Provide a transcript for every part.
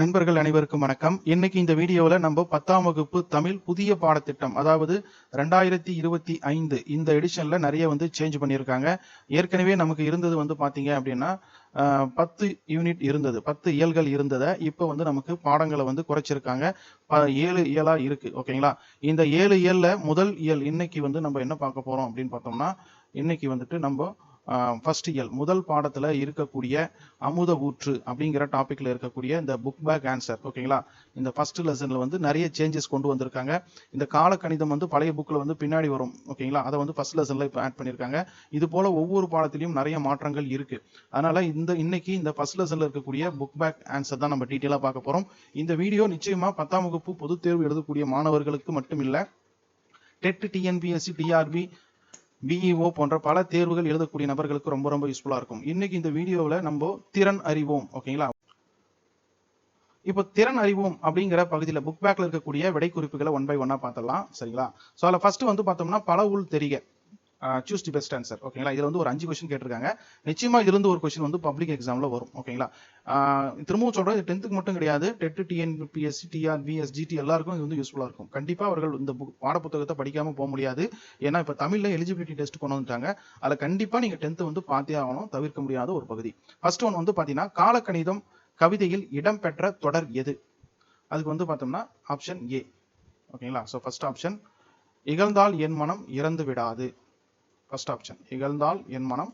நண்பர்கள் அனைவருக்கும் வணக்கம். இன்னைக்கு இந்த வீடியோவில் நம்ம 10ஆம் வகுப்பு தமிழ் புதிய பாடத்திட்டம், அதாவது 2025 இந்த எடிஷன்ல நிறைய சேஞ்ச் பண்ணியிருக்காங்க. ஏற்கனவே நமக்கு இருந்தது பாத்தீங்க அப்படின்னா 10 யூனிட் இருந்தது, 10 இயல்கள் இருந்ததை இப்போ நமக்கு பாடங்களை குறைச்சிருக்காங்க. 7 இயலா இருக்கு. ஓகேங்களா? இந்த 7 இயல்ல முதல் இயல் இன்னைக்கு நம்ம என்ன பார்க்க போறோம் அப்படின்னு பார்த்தோம்னா, இன்னைக்கு நம்ம ஃபர்ஸ்ட் இயல் முதல் பாடத்துல இருக்கக்கூடிய அமுத ஊற்று அப்படிங்கிற டாபிக்ல இருக்கக்கூடிய இந்த புக் பேக் ஆன்சர். ஓகேங்களா? இந்த ஃபர்ஸ்ட் லெசன்ல நிறைய சேஞ்சஸ் கொண்டு வந்திருக்காங்க. இந்த கால கணிதம் பழைய புக்ல பின்னாடி வரும். ஓகேங்களா? அதை ஃபர்ஸ்ட் லெசன்ல இப்போ ஆட் பண்ணியிருக்காங்க. இது போல ஒவ்வொரு பாடத்திலையும் நிறைய மாற்றங்கள் இருக்கு. அதனால இன்னைக்கு இந்த ஃபர்ஸ்ட் லெசன்ல இருக்கக்கூடிய புக் பேக் ஆன்சர் தான் நம்ம டீட்டெயிலா பார்க்க போறோம். இந்த வீடியோ நிச்சயமா 10ஆம் வகுப்பு பொதுத் தேர்வு எழுதக்கூடிய மாணவர்களுக்கு மட்டும் இல்ல, டெட், டிஎன்பிஎஸ்சி, டிஆர்பி, பிஇஓ போன்ற பல தேர்வுகள் எழுதக்கூடிய நபர்களுக்கு ரொம்ப ரொம்ப யூஸ்ஃபுல்லா இருக்கும். இன்னைக்கு இந்த வீடியோவில் நம்ம திறன் அறிவோம். ஓகேங்களா? இப்போ திறன் அறிவோம் அப்படிங்கிற பகுதியில் புக் பேக்ல இருக்கக்கூடிய விடை குறிப்புகளை 1 by 1 பார்த்தலாம். சரிங்களா? ஸோ அதில் ஃபர்ஸ்ட் பார்த்தோம்னா பல உள் தெரிக, சூஸ் தி பெஸ்ட் ஆன்சர். ஓகேங்களா? இதுல ஒரு 5 கொஸ்டின் கேட்டிருக்காங்க. நிச்சயமா இதுல ஒரு கொஸ்டின் பப்ளிக் எக்ஸாம்ல வரும். ஓகேங்களா? திரும்பவும் சொல்றேன், 10th மட்டும் கிடையாது, டெட், டிஎன்பிஎஸ்சி, டிஆர்பி, எஸ்ஜிடி எல்லாருக்கும் இது யூஸ்ஃபுல்லா இருக்கும். கண்டிப்பா அவர்கள் இந்த பாட புத்தகத்தை படிக்காம போக முடியாது. ஏன்னா இப்ப தமிழ்ல எலிஜிபிலிட்டி டெஸ்ட் கொண்டு வந்துட்டாங்க. அதுல கண்டிப்பா நீங்க 10th பார்த்தே ஆகணும், தவிர்க்க முடியாத ஒரு பகுதி. ஃபர்ஸ்ட் ஒன் பாத்தீங்கன்னா, காலக்கணிதம் கவிதையில் இடம்பெற்ற தொடர் எது? அதுக்கு பார்த்தோம்னா ஆப்ஷன் ஏ. ஓகேங்களா? ஸோ ஃபர்ஸ்ட் ஆப்ஷன், இகழ்ந்தால் என் மனம் இறந்து விடாது. ஃபர்ஸ்ட் ஆப்ஷன், இகழ்ந்தால் என் மனம்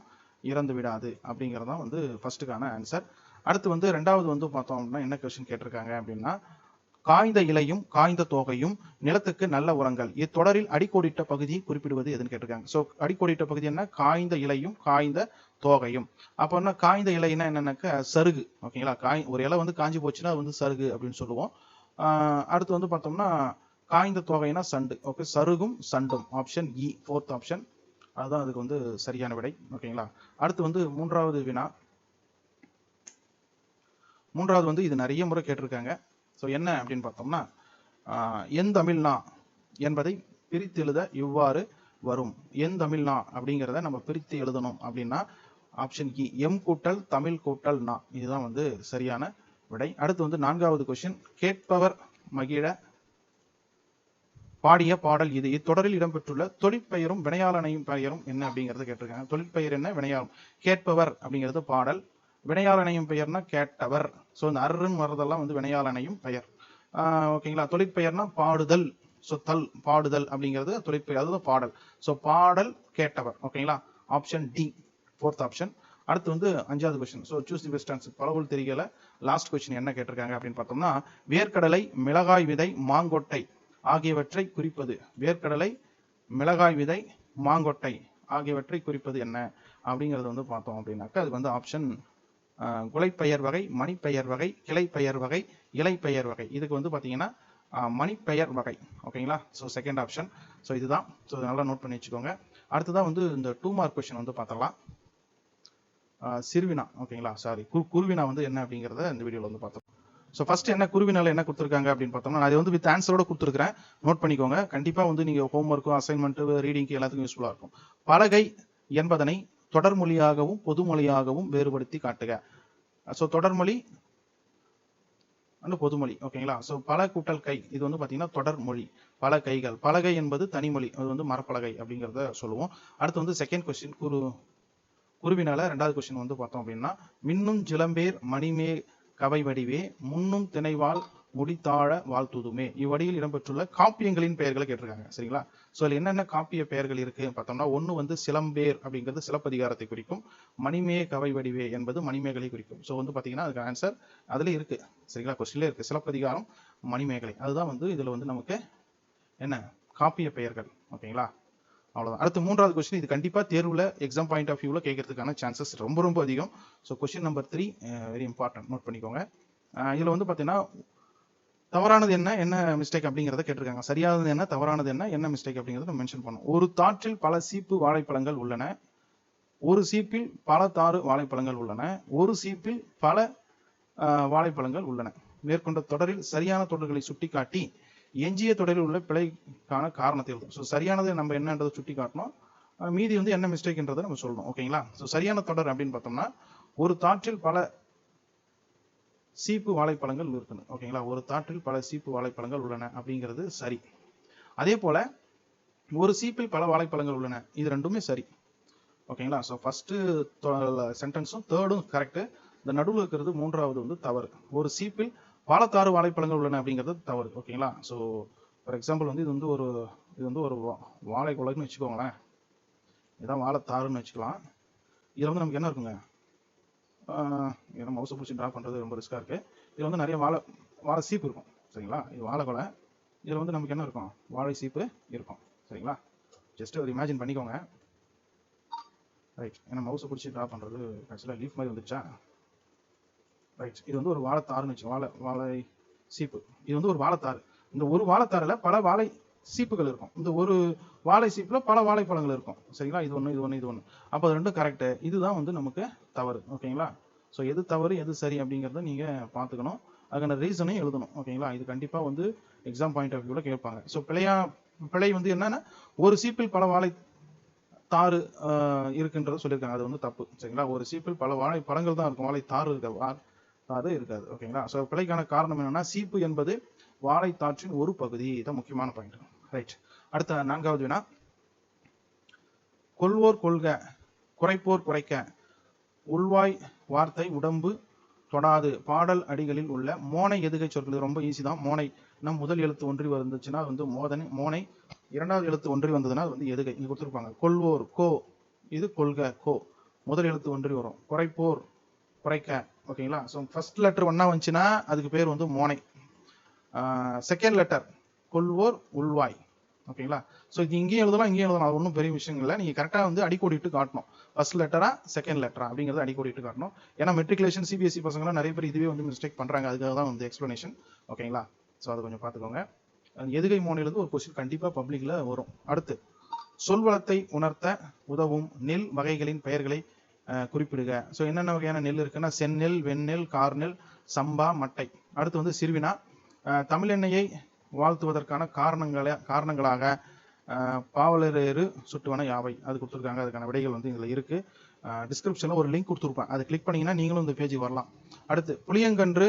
இறந்து விடாது அப்படிங்கறதான் ஃபர்ஸ்டுக்கான ஆன்சர். அடுத்து ரெண்டாவது பார்த்தோம் அப்படின்னா என்ன கொஸ்டின் கேட்டிருக்காங்க அப்படின்னா, காய்ந்த இலையும் காய்ந்த தோகையும் நிலத்துக்கு நல்ல உரங்கள், இத்தொடரில் அடிக்கோடிட்ட பகுதியை குறிப்பிடுவது எதுன்னு கேட்டிருக்காங்க. ஸோ அடிக்கோடிட்ட பகுதி என்ன? காய்ந்த இலையும் காய்ந்த தோகையும். அப்போ என்ன காய்ந்த இலைன்னா என்னன்னாக்க சருகு. ஓகேங்களா? ஒரு இலை காஞ்சி போச்சுன்னா சருகு அப்படின்னு சொல்லுவோம். அடுத்து பார்த்தோம்னா காய்ந்த தோகைனா சண்டு. ஓகே, சருகும் சண்டும். ஆப்ஷன் இ, ஃபோர்த் ஆப்ஷன், அதுதான் அதுக்கு சரியான விடை. ஓகேங்களா? அடுத்து மூன்றாவது வினா. மூன்றாவது இது நிறைய முறை கேட்டிருக்காங்க. ஸோ என்ன அப்படின்னு பார்த்தோம்னா, என் தமிழ்னா என்பதை பிரித்து எழுத இவ்வாறு வரும். என் தமிழ்னா அப்படிங்கிறத நம்ம பிரித்து எழுதணும் அப்படின்னா ஆப்ஷன் இ, எம் கூட்டல் தமிழ் கூட்டல் நா. இதுதான் சரியான விடை. அடுத்து நான்காவது கொஸ்டின், கேட்பவர் மகிழ பாடிய பாடல் இது. இத்தொடரில் இடம்பெற்றுள்ள தொழிற்பெயரும் வினையாளனையும் பெயரும் என்ன அப்படிங்கறத கேட்டிருக்காங்க. தொழிற்பெயர் என்ன? வினையாளம். கேட்பவர் அப்படிங்கிறது பாடல், வினையாளனையும் பெயர்னா கேட்டவர். ஸோ இந்த அருன்னு வர்றதெல்லாம் வினையாளனையும் பெயர். ஓகேங்களா? தொழிற்பெயர்னா பாடுதல். ஸோ பாடுதல் அப்படிங்கிறது தொழிற்பெயர், அதுதான் பாடல். ஸோ பாடல் கேட்டவர். ஓகேங்களா? Option D, fourth option. அடுத்து அஞ்சாவது question. So choose the best answer. பலவுள் தெரியல. லாஸ்ட் கொஸ்டின் என்ன கேட்டிருக்காங்க அப்படின்னு பார்த்தோம்னா, வேர்க்கடலை, மிளகாய் விதை, மாங்கொட்டை ஆகியவற்றை குறிப்பது. வேர்க்கடலை, மிளகாய் விதை, மாங்கொட்டை ஆகியவற்றை குறிப்பது என்ன அப்படிங்கிறது பார்த்தோம் அப்படின்னாக்கா, அதுக்கு ஆப்ஷன் குலைப்பெயர் வகை, மணிப்பெயர் வகை, கிளைப்பெயர் வகை, இலைப்பெயர் வகை. இதுக்கு பாத்தீங்கன்னா மணிப்பெயர் வகை. ஓகேங்களா? So second option. ஸோ இதுதான். ஸோ நல்லா நோட் பண்ணி வச்சுக்கோங்க. அடுத்ததான் இந்த 2 மார்க் கொஸ்டின் பார்த்தலாம். சிறுவினா. ஓகேங்களா? சாரி, குருவினா என்ன அப்படிங்கிறத இந்த வீடியோல பார்த்தோம். ஸோ ஃபர்ஸ்ட் என்ன குருவினால என்ன கொடுத்துருக்காங்க அப்படின்னு பார்த்தோம்னா, அது வித் ஆன்சரோட கொடுத்துருக்கிறேன், நோட் பண்ணிக்கோங்க. கண்டிப்பா நீங்க ஹோம்ஒர்க்கும் அசைன்மெண்ட் ரீடிங்க்கு எல்லாத்துக்கும் யூஸ்ஃபுல்லா இருக்கும். பலகை என்பதனை தொடர்மொழியாகவும் பொதுமொழியாகவும் வேறுபடுத்தி காட்டுக. ஸோ தொடர்மொழி பொதுமொழி. ஓகேங்களா? ஸோ பல கூட்டல் கை, இது பாத்தீங்கன்னா தொடர்மொழி. பல கைகள், பலகை என்பது தனிமொழி, அது மரப்பலகை அப்படிங்கிறத சொல்லுவோம். அடுத்து செகண்ட் கொஸ்டின், குருவினால ரெண்டாவது கொஸ்டின் பார்த்தோம் அப்படின்னா, மின்னும் சிலம்பேர் மணிமே கவை வடிவே முன்னும் திணைவாள் முடித்தாழ வாழ்த்துதுமே. இவ்வடியில் இடம்பெற்றுள்ள காப்பியங்களின் பெயர்களை கேட்டிருக்காங்க. சரிங்களா? சோ அதுல என்னென்ன காப்பிய பெயர்கள் இருக்கு பார்த்தோம்னா, ஒன்னு சிலம்பேர் அப்படிங்கிறது சிலப்பதிகாரத்தை குறிக்கும், மணிமே கவை வடிவே என்பது மணிமேகலை குறிக்கும். சோ பாத்தீங்கன்னா அதுக்கு ஆன்சர் அதுல இருக்கு. சரிங்களா? கொஸ்டின்ல இருக்கு, சிலப்பதிகாரம், மணிமேகலை. அதுதான் இதுல நமக்கு என்ன காப்பிய பெயர்கள். ஓகேங்களா? அவ்வளவுதான். அடுத்து மூன்றாவது கொஸ்டின், இது கண்டிப்பா தேர்வுல எக்ஸாம் பாயிண்ட் ஆஃப் வியூல கேட்கறதுக்கான சான்சஸ் ரொம்ப ரொம்ப அதிகம். So question number 3 very important, note பண்ணிக்கோங்க. இதுல பாத்தீங்கன்னா தவறானது என்ன, என்ன மிஸ்டேக் அப்படிங்கறத கேட்டிருக்காங்க. சரியானது என்ன, தவறானது என்ன, என்ன மிஸ்டேக் அப்படிங்கறத மென்ஷன் பண்ணும். ஒரு தாற்றில் பல சீப்பு வாழைப்பழங்கள் உள்ளன, ஒரு சீப்பில் பல தாறு வாழைப்பழங்கள் உள்ளன, ஒரு சீப்பில் பல வாழைப்பழங்கள் உள்ளன. மேற்கொண்ட தொடரில் சரியான தொடர்களை சுட்டிக்காட்டி எஞ்சிய தொடரில் உள்ள பிழைக்கான காரணத்தை எழுதும். ஸோ சரியானது நம்ம என்னன்றதை சுட்டி காட்டணும், மீதி என்ன மிஸ்டேக்ன்றதை நம்ம சொல்லணும். ஓகேங்களா? ஸோ சரியான தொடர் அப்படின்னு பார்த்தோம்னா, ஒரு தாற்றில் பல சீப்பு வாழைப்பழங்கள் இருக்குது. ஓகேங்களா, ஒரு தாற்றில் பல சீப்பு வாழைப்பழங்கள் உள்ளன அப்படிங்கிறது சரி. அதே போல ஒரு சீப்பில் பல வாழைப்பழங்கள் உள்ளன, இது ரெண்டுமே சரி. ஓகேங்களா, ஸோ ஃபர்ஸ்ட் சென்டென்ஸும் தேர்டும் கரெக்ட். இந்த நடுவில் இருக்கிறது மூன்றாவது வந்து தவறு. ஒரு சீப்பில் பல தாறு வாழைப்பழங்கள் உள்ளன அப்படிங்கிறது தவறு. ஓகேங்களா, ஸோ ஃபார் எக்ஸாம்பிள் வந்து இது வந்து ஒரு வாழை குலைன்னு வச்சுக்கோங்களேன். இதான் வாழைத்தாருன்னு வச்சுக்கலாம். இதில் வந்து நமக்கு என்ன இருக்குங்க, ஏன்னா மவுசை பிடிச்சி ட்ரா பண்ணுறது ரொம்ப ரிஸ்க்காக இருக்குது. இதில் வந்து நிறைய வாழை சீப்பு இருக்கும். சரிங்களா, இது வாழை கொலை. இதில் வந்து நமக்கு என்ன இருக்கும், வாழை சீப்பு இருக்கும். சரிங்களா, ஜஸ்ட் ஒரு இமேஜின் பண்ணிக்கோங்க. ரைட், ஏன்னா மவுசை பிடிச்சி ட்ரா பண்ணுறது ஆக்சுவலாக லீஃப் மாதிரி வந்துச்சா. ரைட், இது வந்து ஒரு வாழைத்தாருன்னு வச்சு, வாழை சீப்பு. இது வந்து ஒரு வாழைத்தாறு. இந்த ஒரு வாழைத்தாறில் பல வாழை சீப்புகள் இருக்கும். இந்த ஒரு வாழை சீப்பில் பல வாழைப்பழங்கள் இருக்கும். சரிங்களா, இது ஒன்று. அப்போ அது ரெண்டும் கரெக்டு. இதுதான் வந்து நமக்கு தவறு. ஓகேங்களா, ஸோ எது தவறு எது சரி அப்படிங்கிறத நீங்கள் பார்த்துக்கணும். அதுக்கான ரீசனையும் எழுதணும். ஓகேங்களா, இது கண்டிப்பாக வந்து எக்ஸாம் பாயிண்ட் ஆஃப் வியூவில் கேட்பாங்க. ஸோ பிழை வந்து என்னன்னா, ஒரு சீப்பில் பல வாழை தாறு இருக்குன்றத சொல்லியிருக்காங்க. அது வந்து தப்பு. சரிங்களா, ஒரு சீப்பில் பல வாழை பழங்கள் தான் இருக்கும், வாழை தாறு இருக்காது. ஓகேங்களா, ஸோ பிழைக்கான காரணம் என்னன்னா, சீப்பு என்பது வாழைத்தாற்றின் ஒரு பகுதி. இதான் முக்கியமான பாயிண்ட். ரைட், அடுத்த 4வது வினா. கொள்வோர் கொள்க, குறைப்போர் குறைக்க, உள்வாய் வார்த்தை உடம்பு தொடாது பாடல் அடிகளில் உள்ள மோனை எதுகை சொற்கள். ரொம்ப ஈஸி தான். மோனை முதல் எழுத்து ஒன்றி வந்துச்சுன்னா வந்து மோனை, இரண்டாவது எழுத்து ஒன்றி வந்ததுன்னா வந்து எதுகை. இங்க கொடுத்துருப்பாங்க. கொள்வோர் கோ, இது கொள்க கோ, முதல் எழுத்து ஒன்றி வரும். குறைப்போர் குறைக்க. ஓகேங்களா, ஸோ ஃபர்ஸ்ட் லெட்டர் ஒன்னா வந்துச்சுன்னா அதுக்கு பேர் வந்து மோனை. செகண்ட் லெட்டர் கொள்வோர் உள்வாய். ஓகேங்களா, ஸோ இது இங்கேயும் எழுதலாம். அது ஒன்றும் பெரிய விஷயம் இல்லை. நீங்கள் கரெக்டாக வந்து அடிக்கோடிட்டு காட்டணும். ஃபர்ஸ்ட் லெட்டரா செகண்ட் லெட்டரா அப்படிங்கிறத அடிக்கோடிட்டு காட்டணும். ஏன்னா மெட்ரிகுலேஷன் சிபிஎஸ்சி பசங்களாம் நிறைய பேர் இதுவே வந்து மிஸ்டேக் பண்ணுறாங்க. அதுக்காக தான் வந்து எக்ஸ்பிளனேஷன். ஓகேங்களா, ஸோ அதை கொஞ்சம் பார்த்துக்கோங்க. எதுகை மோனையிலிருந்து ஒரு கொஸ்டின் கண்டிப்பாக பப்ளிக்ல வரும். அடுத்து, சொல்வளத்தை உணர்த்த உதவும் நெல் வகைகளின் பெயர்களை குறிப்பிடுக. ஸோ என்னென்ன வகையான நெல் இருக்குன்னா, செந்நெல், வெண்ணெல், கார்நெல், சம்பா, மட்டை. அடுத்து வந்து சிறுவினா, தமிழெண்ணையை வாழ்த்துவதற்கான காரணங்களாக பாவலரேறு சுட்டுவன யாவை. அது கொடுத்துருக்காங்க. அதுக்கான விடைகள் வந்து இதில் இருக்கு. டிஸ்கிரிப்ஷன்ல ஒரு லிங்க் கொடுத்துருப்பேன், அதை கிளிக் பண்ணீங்கன்னா நீங்களும் இந்த பேஜுக்கு வரலாம். அடுத்து, புளியங்கன்று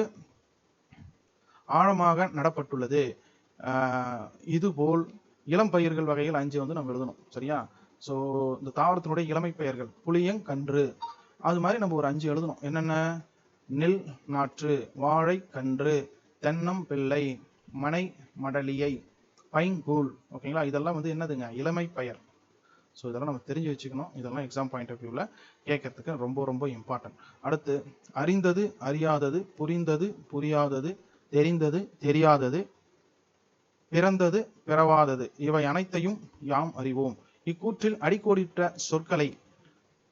ஆழமாக நடப்பட்டுள்ளது. இதுபோல் இளம் பயிர்கள் வகைகள் 5 வந்து நம்ம எழுதணும். சரியா, ஸோ இந்த தாவரத்தினுடைய இளமை பெயர்கள் புளியங்கன்று, அது மாதிரி நம்ம ஒரு 5 எழுதணும். என்னென்ன, நெல் நாற்று, வாழை கன்று, தென்னம் பிள்ளை, மனை மடலியை, பைங்கூல். ஓகேங்களா, இதெல்லாம் வந்து என்னதுங்க, இளமை பெயர். ஸோ இதெல்லாம் நம்ம தெரிஞ்சு வச்சுக்கணும். இதெல்லாம் எக்ஸாம் பாயிண்ட் ஆஃப் வியூவில் கேட்கறதுக்கு ரொம்ப ரொம்ப இம்பார்ட்டன்ட். அடுத்து, அறிந்தது அறியாதது, புரிந்தது புரியாதது, தெரிந்தது தெரியாதது, பிறந்தது பிறவாதது, இவை அனைத்தையும் யாம் அறிவோம். இக்கூற்றில் அடிக்கோடிட்ட சொற்களை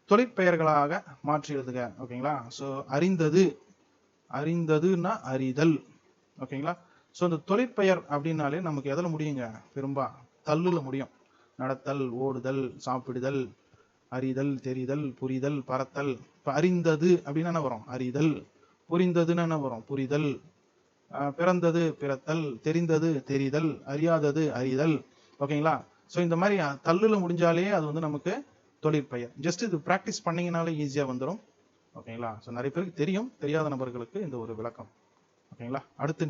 தொழிற்பெயர்களாக மாற்றி எழுதுக. ஓகேங்களா, ஸோ அறிந்ததுன்னா அறிதல். ஓகேங்களா, ஸோ இந்த தொழிற்பெயர் அப்படின்னாலே நமக்கு எதில் முடியுங்க, பெரும்பா தள்ளுல முடியும். நடத்தல், ஓடுதல், சாப்பிடுதல், அறிதல், தெரிதல், புரிதல், பறத்தல். இப்போ அறிந்தது அப்படின்னா என்ன வரும், அறிதல். புரிந்ததுன்னு என்ன வரும், புரிதல். பிறந்தது பிறத்தல், தெரிந்தது தெரிதல், அறியாதது அறிதல். ஓகேங்களா, ஸோ இந்த மாதிரி தள்ளுல முடிஞ்சாலே அது வந்து நமக்கு தொழிற்பெயர். ஜஸ்ட் இது ப்ராக்டிஸ் பண்ணீங்கனாலே ஈஸியாக வந்துடும். ஓகேங்களா, ஸோ நிறைய பேருக்கு தெரியும், தெரியாத நபர்களுக்கு இந்த ஒரு விளக்கம். ஓகேங்களா, அடுத்து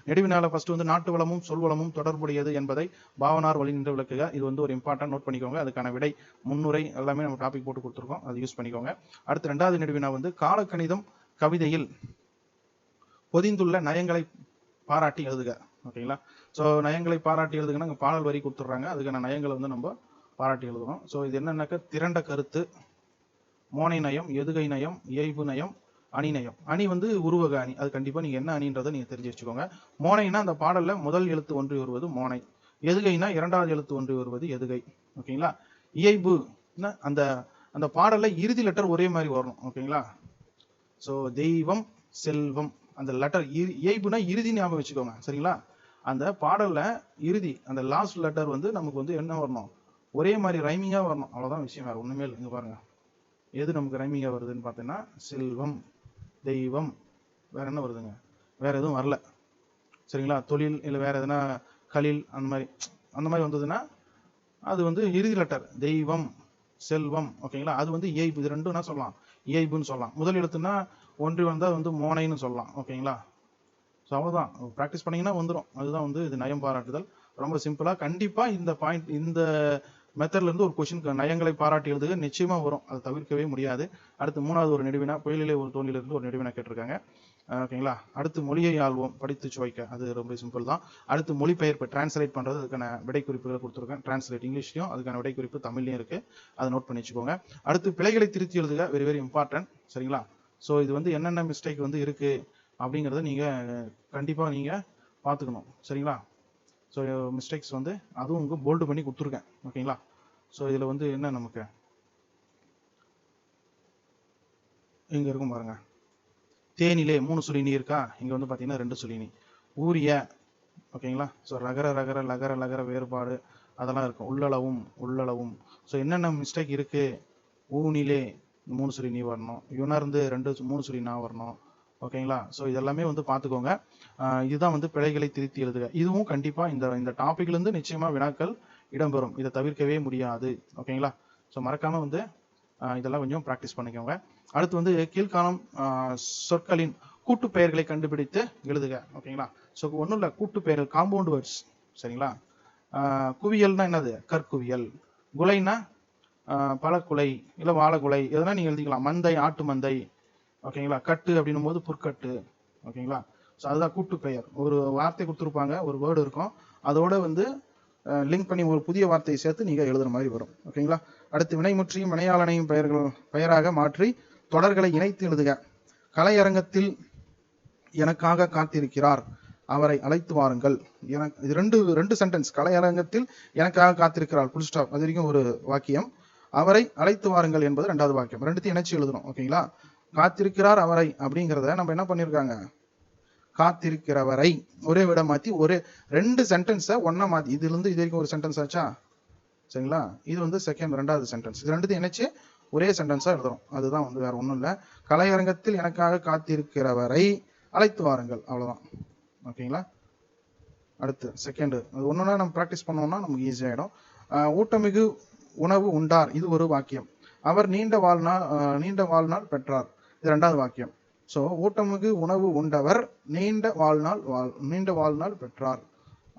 நெடுவினால ஃபர்ஸ்ட் வந்து நாட்டு வளமும் சொல்வளமும் தொடர்புடையது என்பதை பாவனார் வழி நின்று விளக்குக. இது வந்து ஒரு இம்பார்ட்டன்ட், நோட் பண்ணிக்கோங்க. அதுக்கான விடை, முன்னுரை எல்லாமே நம்ம டாபிக் போட்டு கொடுத்துருக்கோம், அது யூஸ் பண்ணிக்கோங்க. அடுத்து 2வது நெடுவினா வந்து காலக்கணிதம் கவிதையில் பொதிந்துள்ள நயங்களை பாராட்டி எழுதுக. ஓகேங்களா, ஸோ நயங்களை பாராட்டி எழுதுங்கன்னா அங்கே பாடல் வரி கொடுத்துட்றாங்க, அதுக்கான நயங்களை வந்து நம்ம பாராட்டி எழுதுறோம். ஸோ இது என்னன்னாக்க, திரண்ட கருத்து, மோனை நயம், எதுகை நயம், இயைபு நயம், அணி நயம். அணி வந்து உருவக அணி, அது கண்டிப்பாக நீங்கள் என்ன அணின்றதை நீங்கள் தெரிஞ்சு வச்சுக்கோங்க. மோனைனா அந்த பாடலில் முதல் எழுத்து ஒன்றி வருவது மோனை, எதுகைனா 2வது எழுத்து ஒன்றி வருவது எதுகை. ஓகேங்களா, இயைபுனா அந்த அந்த பாடலில் இறுதி லெட்டர் ஒரே மாதிரி வரணும். ஓகேங்களா, ஸோ தெய்வம், செல்வம், அந்த லெட்டர் இயைபுனா இறுதி ஞாபகம் வச்சுக்கோங்க. சரிங்களா, அந்த பாடல்ல இறுதி அந்த லாஸ்ட் லெட்டர் வந்து நமக்கு வந்து என்ன வரணும், ஒரே மாதிரி ரைமிங்கா வரணும். அவ்வளவுதான் விஷயம், வேற ஒண்ணுமே இல்லை. இங்க பாருங்க, எது நமக்கு ரைமிங்கா வருதுன்னு பார்த்தீங்கன்னா, செல்வம், தெய்வம், வேற என்ன வருதுங்க, வேற எதுவும் வரல. சரிங்களா, தொழில் இல்லை வேற எதுனா கலில் அந்த மாதிரி வந்ததுன்னா அது வந்து இறுதி லெட்டர், தெய்வம், செல்வம். ஓகேங்களா, அது வந்து இயைபு. இது ரெண்டும் என்ன சொல்லலாம், இயைபுன்னு சொல்லலாம். முதல் எழுத்துனா ஒன்றி வந்தால் வந்து மோனைன்னு சொல்லலாம். ஓகேங்களா? ஸோ அவ்வளோதான், ப்ராக்டிஸ் பண்ணிங்கன்னா வந்துடும். அதுதான் வந்து இது நயம் பாராட்டுதல். ரொம்ப சிம்பிளாக கண்டிப்பாக இந்த பாயிண்ட் இந்த மெத்தட்லேருந்து ஒரு கொஷின் நயங்களை பாராட்டி எழுதுக நிச்சயமாக வரும். அதை தவிர்க்கவே முடியாது. அடுத்து 3வது ஒரு நெடுவினா, புயலிலே ஒரு தோணிலிருந்து ஒரு நெடுவினா கேட்டிருக்காங்க. ஓகேங்களா? அடுத்து மொழியை ஆள்வோம் படித்து சுவைக்க, அது ரொம்ப சிம்பிள் தான். அடுத்து மொழிபெயர்ப்பு டிரான்ஸ்லேட் பண்ணுறது, அதுக்கான விடை குறிப்புகளை கொடுத்துருக்கேன். டிரான்ஸ்லேட் இங்கிலீஷ்லையும் அதுக்கான விடை குறிப்பு தமிழ்லையும் இருக்குது, அதை நோட் பண்ணி வச்சுக்கோங்க. அடுத்து பிழைகளை திருத்தி எழுதுக, வெரி வெரி இம்பார்ட்டன்ட். சரிங்களா? ஸோ இது வந்து என்னென்ன மிஸ்டேக் வந்து இருக்குது அப்படிங்கிறத நீங்கள் கண்டிப்பாக நீங்கள் பார்த்துக்கணும். சரிங்களா? ஸோ மிஸ்டேக்ஸ் வந்து அதுவும் உங்களுக்கு போல்டு பண்ணி கொடுத்துருக்கேன். ஓகேங்களா? ஸோ இதில் வந்து என்ன நமக்கு இங்கே இருக்கும் பாருங்க, தேனிலே 3 சுழி நீ இருக்கா, இங்கே வந்து பார்த்தீங்கன்னா 2 சுழி நீ. ஊரிய, ஓகேங்களா? ஸோ ரகர ரகர லகர லகர வேறுபாடு அதெல்லாம் இருக்கும். உள்ளளவும் உள்ளளவும். ஸோ என்னென்ன மிஸ்டேக் இருக்குது, ஊனிலே 3 சுழி நீ வரணும், யுணர்ந்து 3 சுழி நான் வரணும். ஓகேங்களா? ஸோ இதெல்லாமே வந்து பார்த்துக்கோங்க. இதுதான் வந்து பிழைகளை திருத்தி எழுதுக. இதுவும் கண்டிப்பாக இந்த டாபிக்லேருந்து நிச்சயமாக வினாக்கள் இடம்பெறும், இதை தவிர்க்கவே முடியாது. ஓகேங்களா? ஸோ மறக்காமல் வந்து இதெல்லாம் கொஞ்சம் ப்ராக்டிஸ் பண்ணிக்கோங்க. அடுத்து வந்து கீழ்காணும் சொற்களின் கூட்டு பெயர்களை கண்டுபிடித்து எழுதுக. ஓகேங்களா? ஸோ ஒன்றும் இல்லை, கூட்டு பெயர்கள் காம்பவுண்ட் வேர்ட்ஸ். சரிங்களா? குவியல்னா என்னது, கற்குவியல். குலைனா பழக்குலை இல்லை வாழைக்குலை, எதனா நீங்கள் எழுதிக்கலாம். மந்தை ஆட்டு மந்தை. ஓகேங்களா? கட்டு அப்படின்னும் போது புற்கட்டு. ஓகேங்களா? ஸோ அதுதான் கூட்டு பெயர். ஒரு வார்த்தை கொடுத்துருப்பாங்க, ஒரு வேர்டு இருக்கும், அதோட வந்து லிங்க் பண்ணி ஒரு புதிய வார்த்தையை சேர்த்து நீங்கள் எழுதுற மாதிரி வரும். ஓகேங்களா? அடுத்து வினைமுற்றியும் வினையாளனையும் பெயராக மாற்றி தொடர்களை இணைத்து எழுதுக. கலையரங்கத்தில் எனக்காக காத்திருக்கிறார், அவரை அழைத்து வாருங்கள். எனக்கு இது ரெண்டு சென்டென்ஸ். கலையரங்கத்தில் எனக்காக காத்திருக்கிறார், புல் ஸ்டாப், அது வரைக்கும் ஒரு வாக்கியம். அவரை அழைத்து வாருங்கள் என்பது 2வது வாக்கியம். ரெண்டுத்தையும் இணைச்சு எழுதணும். ஓகேங்களா? காத்திருக்கிறார் அவரை அப்படிங்கிறத நம்ம என்ன பண்ணியிருக்காங்க, காத்திருக்கிறவரை ஒரே விட மாற்றி ஒரே 2 சென்டென்ஸை ஒன்னா மாற்றி, இதுல இருந்து இது வரைக்கும் ஒரு சென்டென்ஸ் ஆச்சா? சரிங்களா? இது வந்து 2வது சென்டென்ஸ். இது ரெண்டுத்தையும் இணைச்சு ஒரே சென்டென்ஸா எழுதுறோம். அதுதான் வந்து வேற ஒன்றும் இல்லை. கலையரங்கத்தில் எனக்காக காத்திருக்கிறவரை அழைத்து வாருங்கள், அவ்வளவுதான். ஓகேங்களா? அடுத்து செகண்ட், அது ஒன்னொன்னா நம்ம ப்ராக்டிஸ் பண்ணோம்னா நமக்கு ஈஸியாயிடும். ஊட்டமிகு உணவு உண்டார், இது ஒரு வாக்கியம். அவர் நீண்ட வாழ்நாள் பெற்றார், இது 2வது வாக்கியம். ஸோ ஊட்டமிகு உணவு உண்டவர் நீண்ட வாழ்நாள் பெற்றார்,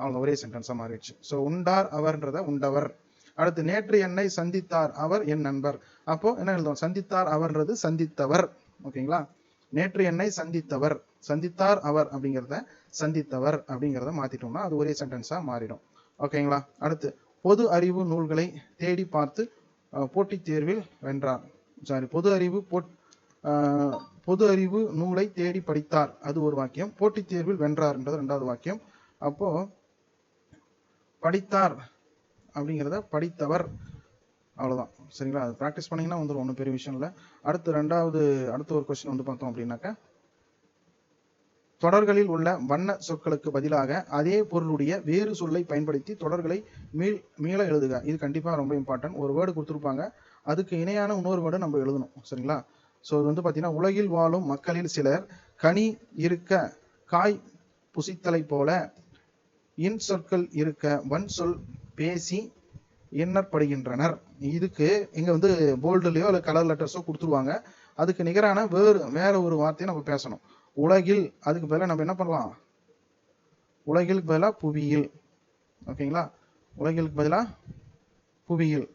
அவங்க ஒரே சென்டென்ஸா மாறிடுச்சு. ஸோ உண்டார் அவர்ன்றத உண்டவர். அடுத்து நேற்று என்னை சந்தித்தார் அவர் என் நண்பர். அப்போ என்ன எழுதும், சந்தித்தார் அவர்ன்றது சந்தித்தவர். ஓகேங்களா? நேற்று என்னை சந்தித்தவர், சந்தித்தார் அவர் அப்படிங்கிறத சந்தித்தவர் அப்படிங்கிறத மாத்திட்டோம்னா அது ஒரே சென்டென்ஸா மாறிடும். ஓகேங்களா? அடுத்து பொது அறிவு நூல்களை தேடி பார்த்து போட்டித் தேர்வில் வென்றார். சாரி, பொது அறிவு நூலை தேடி படித்தார், அது ஒரு வாக்கியம். போட்டித் தேர்வில் வென்றார்ன்றது 2வது வாக்கியம். அப்போ படித்தார் அப்படிங்கிறத படித்தவர், அவ்வளவுதான். சரிங்களா? அது ப்ராக்டிஸ் பண்ணீங்கன்னா வந்துடும், ஒன்றும் பெரிய விஷயம் இல்லை. அடுத்த ஒரு கொஸ்டின் வந்து பார்த்தோம் அப்படின்னாக்க, தொடர்களில் உள்ள வண்ண சொற்களுக்கு பதிலாக அதே பொருளுடைய வேறு சொல்லை பயன்படுத்தி தொடர்களை மீள எழுதுக. இது கண்டிப்பா ரொம்ப இம்பார்ட்டன்ட். ஒரு வேர்டு கொடுத்துருப்பாங்க, அதுக்கு இணையான இன்னொரு வேர்டு நம்ம எழுதணும். சரிங்களா? ஸோ இது வந்து பார்த்தீங்கன்னா, உலகில் வாழும் மக்களில் சிலர் கனி இருக்க காய் புசித்தலை போல இன் சொற்கள் இருக்க வன் சொல் பேசி எண்ணப்படுகின்றனர். இதுக்கு இங்க வந்து போல்டுலயோ இல்லை கலர் லெட்டர்ஸோ கொடுத்துருவாங்க. அதுக்கு நிகரான வேற ஒரு வார்த்தையை நம்ம பேசணும். உலகில், அதுக்கு பதிலாக நம்ம என்ன பண்ணலாம், உலகிற்கு பதிலாக புவியில். ஓகேங்களா? உலகிற்கு பதிலாக புவியில்.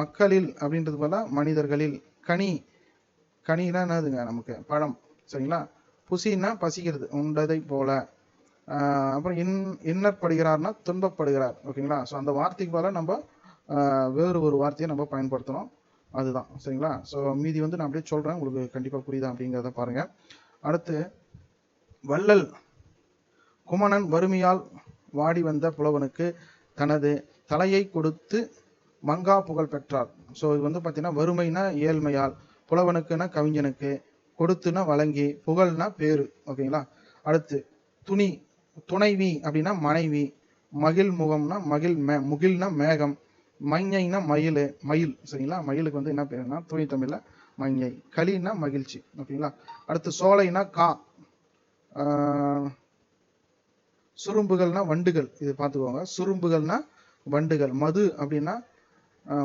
மக்களில் அப்படின்றது பதிலாக மனிதர்களில். கனினா என்னதுங்க, நமக்கு பழம். சரிங்களா? புசின்னா பசிக்கிறது, உண்டதை போல. அப்புறம் இன்னற்படுகிறார்னா துன்பப்படுகிறார். ஓகேங்களா? ஸோ அந்த வார்த்தைக்கு பதிலாக நம்ம வேறு ஒரு வார்த்தையை நம்ம பயன்படுத்தணும், அதுதான். சரிங்களா? ஸோ மீதி வந்து நான் அப்படியே சொல்றேன், உங்களுக்கு கண்டிப்பாக புரியுதா அப்படிங்கிறத பாருங்க. அடுத்து வள்ளல் குமணன் வறுமையால் வாடி வந்த புலவனுக்கு தனது தலையை கொடுத்து மங்கா புகழ் பெற்றார். ஸோ இது வந்து பார்த்தீங்கன்னா, வறுமைனா ஏழ்மையால், புலவனுக்குன்னா கவிஞனுக்கு, கொடுத்துனா வழங்கி, புகழ்னா பேரு. ஓகேங்களா? அடுத்து துணைவி அப்படின்னா மனைவி, மகிழ் முகம்னா முகில்னா மேகம், மைஞைனா மயில். சரிங்களா? மயிலுக்கு வந்து என்ன பேருன்னா தூய தமிழ்ல மஞ்சை. களின்னா மகிழ்ச்சி. ஓகேங்களா? அடுத்து சோலைனா கா, சுரும்புகள்னா வண்டுகள். இது பார்த்துக்கோங்க, சுரும்புகள்னா வண்டுகள். மது அப்படின்னா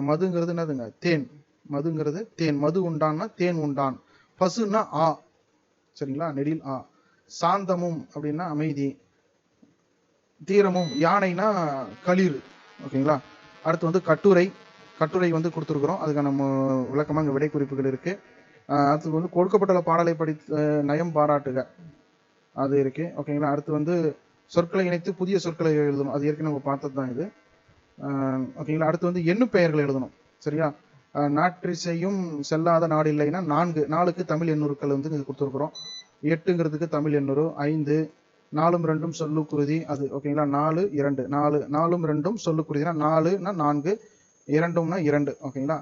மதுங்கிறது என்னதுங்க, தேன். மதுங்கிறது தேன். மது உண்டான்னா தேன் உண்டான். பசுன்னா ஆ, சரிங்களா, நெடில் ஆ. சாந்தமும் அப்படின்னா அமைதி, தீரமும் யானைனா களிறு, ஓகேங்களா. அடுத்து வந்து கட்டுரை, கட்டுரை வந்து கொடுத்துருக்குறோம், அதுக்கான விளக்கமாக இங்கே விடை குறிப்புகள் இருக்கு. அடுத்து வந்து கொடுக்கப்பட்டுள்ள பாடலை படித்து நயம் பாராட்டுக, அது இருக்கு, ஓகேங்களா. அடுத்து வந்து சொற்களை இணைத்து புதிய சொற்களை எழுதணும், அது ஏற்கனவே நம்ம பார்த்தது தான் இது, ஓகேங்களா. அடுத்து வந்து எண்ணு பெயர்கள் எழுதணும், சரியா. நாற்றிசையும் செல்லாத நாடு இல்லைன்னா 4க்கு தமிழ் எண்ணூறுக்கள் வந்து கொடுத்துருக்குறோம். 8ங்கிறதுக்கு தமிழ் எண்ணூறு, 5 4ம் 2ம் சொல்லுக்குருதி, அது ஓகேங்களா. 4 2 4 4ம் 2ம் சொல்லுக்குருதினா 4னா 4, 2ம்னா 2, ஓகேங்களா.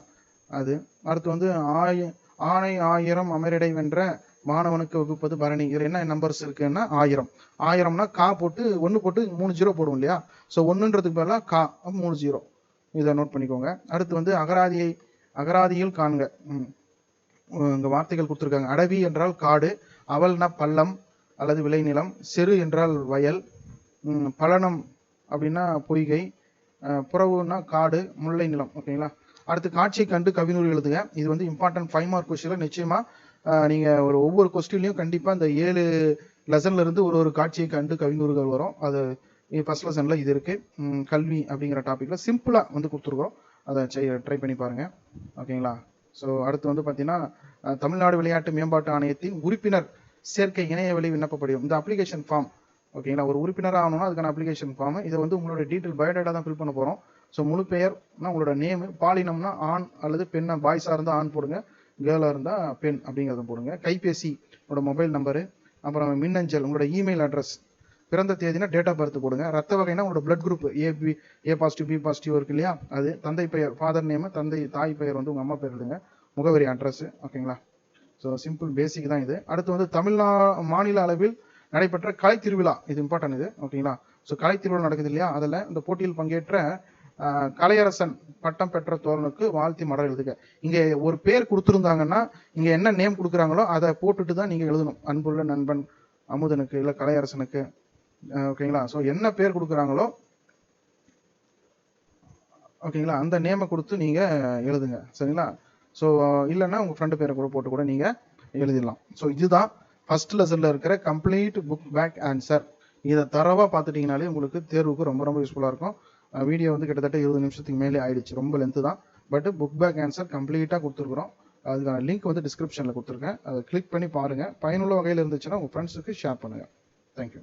அது அடுத்து வந்து ஆணை 1000 அமரிடை வென்ற மாணவனுக்கு வகுப்பது பரணி. இதில் என்ன நம்பர்ஸ் இருக்குன்னா 1000, 1000னா கா போட்டு 1 போட்டு 3 0 போடுவோம் இல்லையா. ஸோ 1ன்றதுக்கு பதிலாக கா 3 0, இதை நோட் பண்ணிக்கோங்க. அடுத்து வந்து அகராதியில் காண்க, இங்க வார்த்தைகள் கொடுத்துருக்காங்க. அடவி என்றால் காடு, அவல்னா பள்ளம் அல்லது விளைநிலம், செரு என்றால் வயல், பழனம் அப்படின்னா பொய்கை, புறவுன்னா காடு, முல்லை நிலம், ஓகேங்களா. அடுத்து காட்சியை கண்டு கவிநூறு எழுதுக. இது வந்து இம்பார்ட்டன்ட் 5 மார்க் கொஸ்டின்ல நிச்சயமா நீங்க ஒவ்வொரு கொஸ்டின்லையும் கண்டிப்பா இந்த 7 லெசன்ல இருந்து ஒரு காட்சியை கண்டு கவிநூறுகள் வரும். அது ஃபர்ஸ்ட் லெசன்ல இது இருக்கு. கல்வி அப்படிங்கிற டாபிக்ல சிம்பிளா வந்து கொடுத்துருக்கோம், அதை ட்ரை பண்ணி பாருங்க, ஓகேங்களா. ஸோ அடுத்து வந்து பார்த்தீங்கன்னா தமிழ்நாடு விளையாட்டு மேம்பாட்டு ஆணையத்தின் உறுப்பினர் சேர்க்கை இணைய வழி விண்ணப்ப படிவம், இந்த அப்ளிகேஷன் ஃபார்ம், ஓகேங்களா. ஒரு உறுப்பினராக ஆகணும்னா அதுக்கான அப்ளிகேஷன் ஃபார்ம். இதை வந்து உங்களோட டீட்டெயில் பயோடேட்டா தான் ஃபில் பண்ண போகிறோம். ஸோ முழு பெயர்னா உங்களோட நேமு, பாலினம்னா ஆண் அல்லது பெண்ணா, பாய்ஸாக இருந்தால் ஆண் போடுங்க, கேர்ளாக இருந்தால் பெண் அப்படிங்கிறத போடுங்க. கைபேசி, உங்களோட மொபைல் நம்பரு, அப்புறம் மின்னஞ்சல், உங்களோட இமெயில் அட்ரஸ், பிறந்த தேதினா டேட் ஆஃப் பர்த் போடுங்க. ரத்த வகைனா உங்களோட blood group A positive B positive இருக்கு இல்லையா, அது. தந்தை பெயர் ஃபாதர் நேமு, தாய் பெயர் வந்து உங்கள் அம்மா பேர் எழுதுங்க, முகவரி அட்ரஸ், ஓகேங்களா. ஸோ சிம்பிள் பேசிக் தான் இது. அடுத்து வந்து மாநில அளவில் நடைபெற்ற கலை திருவிழா, இது இம்பார்ட்டன்ட் இது, ஓகேங்களா. ஸோ கலை திருவிழா நடக்குது இல்லையா, அதில் இந்த போட்டியில் பங்கேற்ற கலையரசன் பட்டம் பெற்ற தோழனுக்கு வாழ்த்தி மடல் எழுதுக. இங்க ஒரு பேர் கொடுத்துருந்தாங்கன்னா இங்க என்ன நேம் கொடுக்குறாங்களோ அதை போட்டுட்டு தான் நீங்க எழுதணும். அன்புள்ள நண்பன் அமுதனுக்கு இல்ல கலையரசனுக்கு, ஓகேங்களா. ஸோ என்ன பேர் கொடுக்குறாங்களோ, ஓகேங்களா, அந்த நேமை கொடுத்து நீங்க எழுதுங்க, சரிங்களா. ஸோ இல்லைன்னா உங்க ஃப்ரெண்டு பேரை கூட போட்டு கூட நீங்க எழுதிடலாம். ஸோ இதுதான் ஃபர்ஸ்ட் லெசன்ல இருக்கிற கம்ப்ளீட் புக் பேக் ஆன்சர். இதை தரவா பார்த்துட்டீங்கனாலே உங்களுக்கு தேர்வுக்கு ரொம்ப ரொம்ப யூஸ்ஃபுல்லாக இருக்கும். வீடியோ வந்து கிட்டத்தட்ட 20 நிமிஷத்துக்கு மேலே ஆயிடுச்சு, ரொம்ப லென்த்து தான். பட் புக் பேக் ஆன்சர் கம்ப்ளீட்டாக கொடுத்துருக்குறோம். அதுக்கான லிங்க் வந்து டிஸ்கிரிப்ஷனில் கொடுத்துருக்கேன், அதை கிளிக் பண்ணி பாருங்கள். பயனுள்ள வகையில் இருந்துச்சுன்னா உங்கள் ஃப்ரெண்ட்ஸுக்கு ஷேர் பண்ணுங்கள். தேங்க்யூ.